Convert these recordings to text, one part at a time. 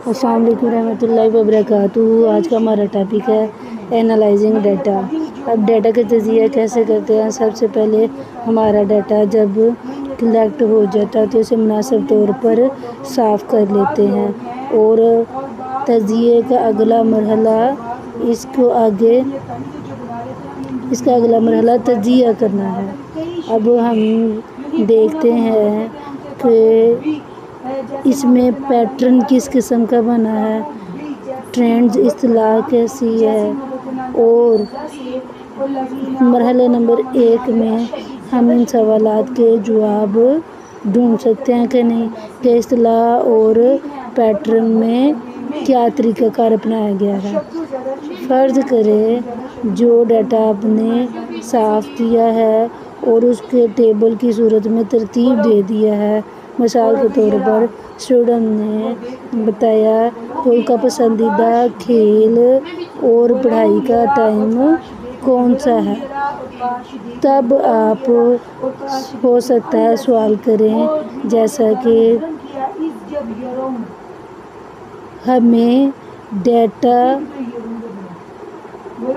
अस्सलाम वालेकुम रहमतुल्लाहि व बरकातुहू। आज का हमारा टॉपिक है एनालाइजिंग डाटा। अब डाटा का तजिया कैसे करते हैं। सबसे पहले हमारा डाटा जब कलेक्ट हो जाता है तो उसे मुनासिब तौर पर साफ़ कर लेते हैं और तजिए का अगला मरहला इसका अगला मरहला तजिया करना है। अब हम देखते हैं कि इसमें पैटर्न किस किस्म का बना है, ट्रेंड्स इस्तिलाह कैसी है, और मरहले नंबर 1 में हम इन सवालात के जवाब ढूंढ सकते हैं कि नहीं, कि इस्तिलाह और पैटर्न में क्या तरीक़ाकार अपनाया गया है। फ़र्ज़ करें जो डाटा आपने साफ़ किया है और उसके टेबल की सूरत में तरतीब दे दिया है। मिसाल के तौर पर स्टूडेंट ने बताया कि उनका पसंदीदा खेल और पढ़ाई का टाइम कौन सा है। तब आप हो सकता है सवाल करें जैसा कि हमें डाटा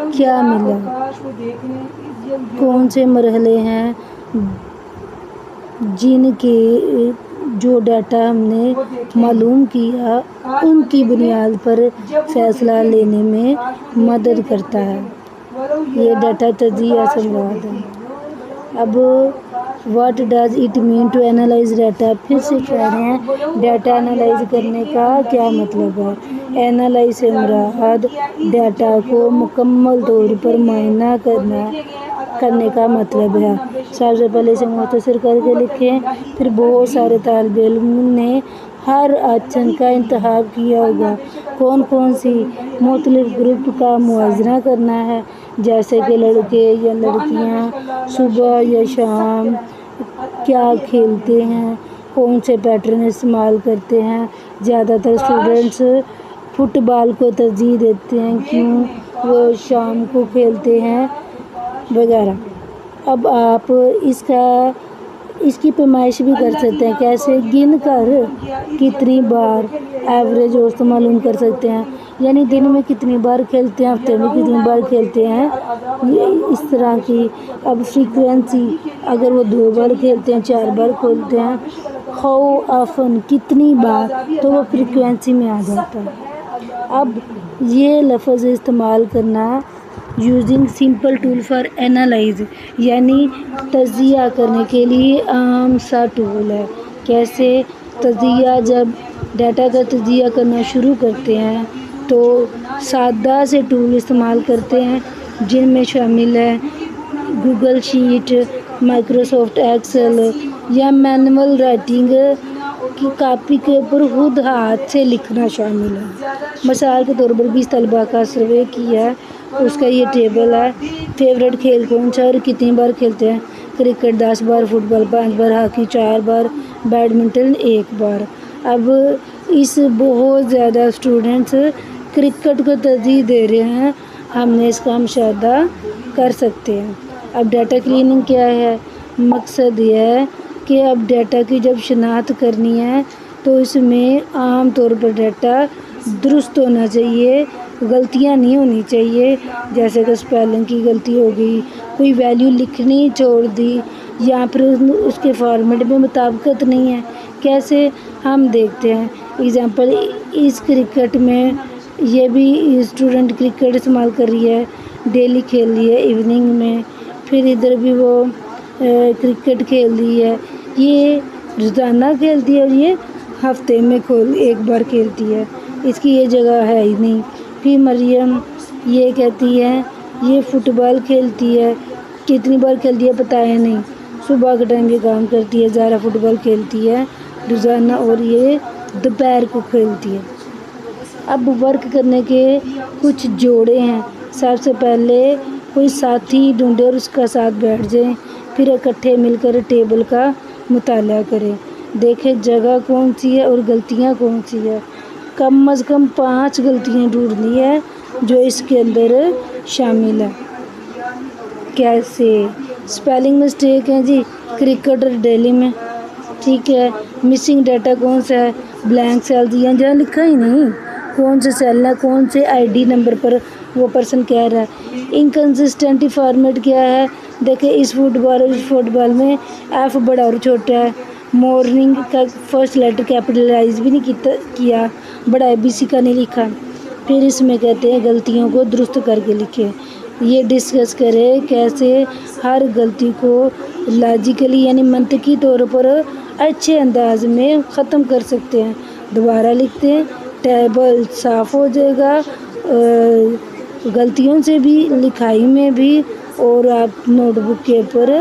क्या मिला, कौन से मरहले हैं जिनके जो डाटा हमने मालूम किया उनकी बुनियाद पर फ़ैसला लेने में मदद करता है। ये डाटा तजिया से मुराद है। अब what does it mean to analyse data. फिर से कह रहे हैं डाटा एनालाइज करने का क्या मतलब है। एनालाइज से मुराद डाटा को मुकम्मल तौर पर मुआयना करने का मतलब है। सबसे पहले इसे मुख्तसर करके लिखें। फिर बहुत सारे तालिब इल्म ने हर ऑप्शन का इंतखाब किया होगा। कौन कौन सी मुख्तलिफ ग्रुप का मुआवजा करना है, जैसे कि लड़के या लड़कियां सुबह या शाम क्या खेलते हैं, कौन से पैटर्न इस्तेमाल करते हैं। ज़्यादातर स्टूडेंट्स फुटबॉल को तरजीह देते हैं, क्यों वो शाम को खेलते हैं वगैरह। अब आप इसकी पैमाइश भी कर सकते हैं। कैसे, गिन कर कितनी बार एवरेज औसत मालूम कर सकते हैं, यानी दिन में कितनी बार खेलते हैं, हफ्ते में कितनी बार खेलते हैं, ये इस तरह की। अब फ्रीक्वेंसी, अगर वो 2 बार खेलते हैं, 4 बार खेलते हैं, हाउ ऑफन कितनी बार, तो वो फ्रीक्वेंसी में आ जाता है। अब ये लफ्ज़ इस्तेमाल करना using simple tool for analyse, यानी तजिया करने के लिए आम सा टूल है। कैसे तजिया, जब डाटा का तजिया करना शुरू करते हैं तो सादा से टूल इस्तेमाल करते हैं, जिनमें शामिल है गूगल शीट, माइक्रोसॉफ्ट एक्सेल या मैनुअल राइटिंग की कॉपी के ऊपर खुद हाथ से लिखना शामिल है। मिसाल के तौर पर 20 तलबा का सर्वे किया, उसका ये टेबल है। फेवरेट खेल कौन सा और कितनी बार खेलते हैं। क्रिकेट 10 बार, फुटबॉल 5 बार, हॉकी 4 बार, बैडमिंटन 1 बार। अब इस बहुत ज़्यादा स्टूडेंट्स क्रिकेट को तरजीह दे रहे हैं, हमने इसका मुशाहिदा कर सकते हैं। अब डाटा क्लीनिंग क्या है। मकसद ये है कि अब डाटा की जब शनाख्त करनी है तो इसमें आम तौर पर डाटा दुरुस्त होना चाहिए, गलतियां नहीं होनी चाहिए। जैसे कि स्पेलिंग की गलती हो गई, कोई वैल्यू लिखनी छोड़ दी, या फिर उसके फॉर्मेट में मुताबिकत नहीं है। कैसे, हम देखते हैं एग्ज़ाम्पल, इस क्रिकेट में ये भी स्टूडेंट क्रिकेट इस्तेमाल कर रही है, डेली खेल रही है इवनिंग में, फिर इधर भी वो क्रिकेट खेल रही है। ये रोज़ाना खेलती है और ये हफ्ते में 1 बार खेलती है, इसकी ये जगह है ही नहीं। फिर मरियम ये कहती है ये फुटबॉल खेलती है, कितनी बार खेलती है पता है नहीं, सुबह के टाइम ये काम करती है, ज़रा फुटबॉल खेलती है रोज़ाना, और ये दोपहर को खेलती है। अब वर्क करने के कुछ जोड़े हैं। सबसे पहले कोई साथी ढूंढे और उसका साथ बैठ जाएं, फिर इकट्ठे मिलकर टेबल का मुताला करें, देखें जगह कौन सी है और गलतियाँ कौन सी है। कम से कम 5 गलतियाँ ढूंढनी है जो इसके अंदर शामिल है। कैसे, स्पेलिंग मिस्टेक है जी क्रिकेट और डेली में, ठीक है। मिसिंग डाटा कौन सा है, ब्लैंक सेल्स दिए हैं जहाँ लिखा ही नहीं कौन से सेल है, कौन से आईडी नंबर पर वो पर्सन कह रहा है। इनकन्सिस्टेंट फॉर्मेट क्या है, देखिए इस फुटबॉल में एफ बड़ा और छोटा है, मॉर्निंग का फर्स्ट लेटर कैपिटलाइज भी नहीं किया, बड़ा ABC का नहीं लिखा। फिर इसमें कहते हैं गलतियों को दुरुस्त करके लिखें। ये डिस्कस करें कैसे हर गलती को लॉजिकली यानी मंतकी तौर पर अच्छे अंदाज में ख़त्म कर सकते हैं। दोबारा लिखते हैं, टेबल साफ़ हो जाएगा गलतियों से भी, लिखाई में भी, और आप नोटबुक के ऊपर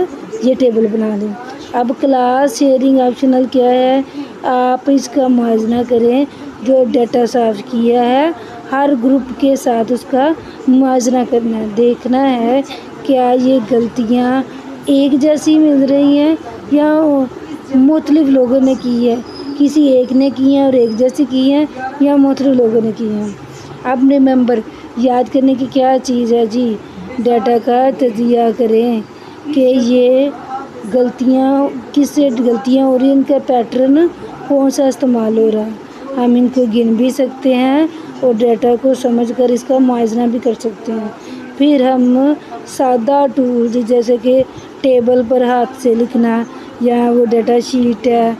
ये टेबल बना लें। अब क्लास शेयरिंग ऑप्शनल क्या है, आप इसका मुआयना करें जो डाटा साफ़ किया है, हर ग्रुप के साथ उसका मुआयना करना है, देखना है क्या ये गलतियाँ एक जैसी मिल रही हैं या मुख्तलिफ लोगों ने की है, किसी एक ने की हैं और एक जैसी की हैं या मुख्तलिफ लोगों ने की हैं। अब रिमेंबर याद करने की क्या चीज़ है जी, डाटा का तजिया करें कि ये गलतियाँ किससे गलतियाँ हो रही हैं, इनका पैटर्न कौन सा इस्तेमाल हो रहा है। हम इनको गिन भी सकते हैं और डाटा को समझकर इसका मुआयना भी कर सकते हैं। फिर हम सादा टूल्स जैसे कि टेबल पर हाथ से लिखना या वो डाटा शीट है,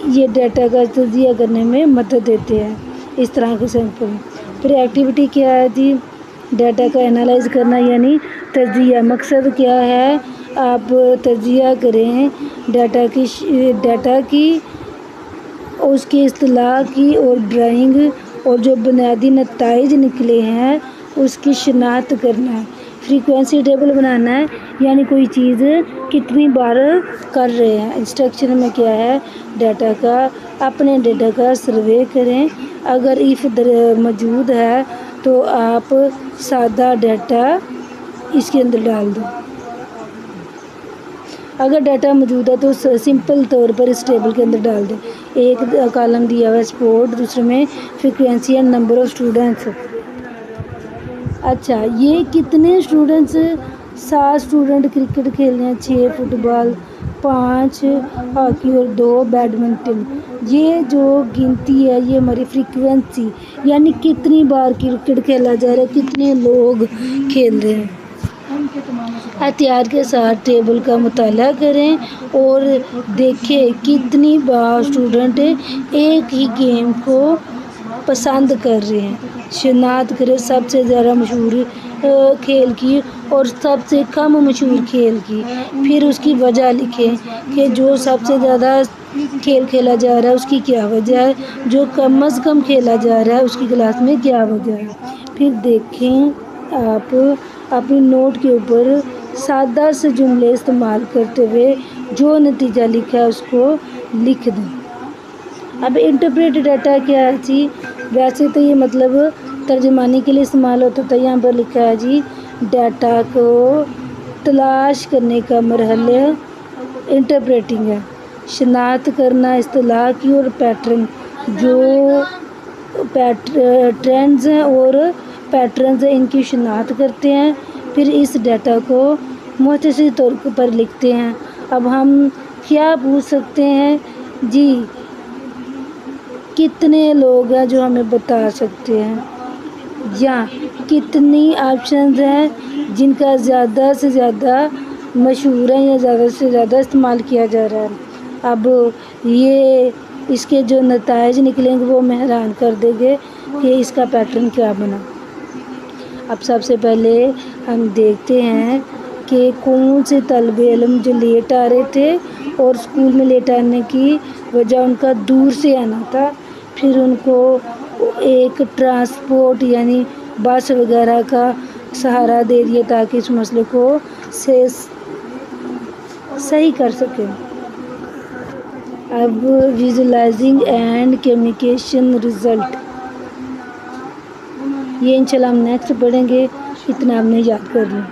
ये डाटा का तजिया करने में मदद देते हैं, इस तरह के सैंपल। फिर एक्टिविटी क्या है जी, डाटा का एनालाइज करना यानी तजिया। मकसद क्या है, आप तजिया करें डाटा की उसकी इस्तिलाह की और ड्राइंग, और जो बुनियादी नताइज निकले हैं उसकी शिनाख्त करना है। फ्रीक्वेंसी टेबल बनाना है यानी कोई चीज़ कितनी बार कर रहे हैं। इंस्ट्रक्शन में क्या है, अपने डाटा का सर्वे करें, अगर इफ़ मौजूद है तो आप सादा डाटा इसके अंदर डाल दो, अगर डाटा मौजूद है तो सिंपल तौर पर इस टेबल के अंदर डाल दें। एक कॉलम दिया हुआ है स्पोर्ट, दूसरे में frequency and number of students. अच्छा, ये कितने स्टूडेंट्स, 7 स्टूडेंट क्रिकेट खेल रहे हैं, 6 फुटबॉल, 5 हॉकी और 2 बैडमिंटन। ये जो गिनती है ये हमारी फ्रीक्वेंसी यानी कितनी बार क्रिकेट खेला जा रहा है, कितने लोग खेल रहे हैं। एहतियात के साथ टेबल का मुताला करें और देखें कितनी बार स्टूडेंट एक ही गेम को पसंद कर रहे हैं। शिनाख्त करें सबसे ज़्यादा मशहूर खेल की और सबसे कम मशहूर खेल की, फिर उसकी वजह लिखें कि जो सबसे ज़्यादा खेल खेला जा रहा है उसकी क्या वजह है, जो कम से कम खेला जा रहा है उसकी क्लास में क्या वजह है। फिर देखें आप अपनी नोट के ऊपर सादा से जुमले इस्तेमाल करते हुए जो नतीजा लिखा है उसको लिख दें। अब इंटरप्रेट डाटा क्या है जी, वैसे तो ये मतलब तर्जमानी के लिए इस्तेमाल होता था, यहाँ पर लिखा है जी डाटा को तलाश करने का मरहला इंटरप्रेटिंग है। शिनाख्त करना इस्तिलाह की और पैटर्न, जो ट्रेंड्स हैं और पैटर्न्स हैं इनकी शिनाख्त करते हैं, फिर इस डाटा को मुख्तसर तौर पर लिखते हैं। अब हम क्या पूछ सकते हैं जी, कितने लोग हैं जो हमें बता सकते हैं, या कितनी ऑप्शंस हैं जिनका ज़्यादा से ज़्यादा मशहूर है या ज़्यादा से ज़्यादा इस्तेमाल किया जा रहा है। अब ये इसके जो नताइज निकलेंगे वो हमें हैरान कर देंगे कि इसका पैटर्न क्या बना। अब सबसे पहले हम देखते हैं कि कौन से तलबे इल्म जो लेट आ रहे थे और स्कूल में लेट आने की वजह उनका दूर से आना था, फिर उनको एक ट्रांसपोर्ट यानी बस वगैरह का सहारा दे दिया ताकि इस मसले को सही कर सकें। अब विजुअलाइजिंग एंड कम्युनिकेशन रिज़ल्ट, ये इंशाल्लाह हम नेक्स्ट पढ़ेंगे, इतना आपने याद कर लें।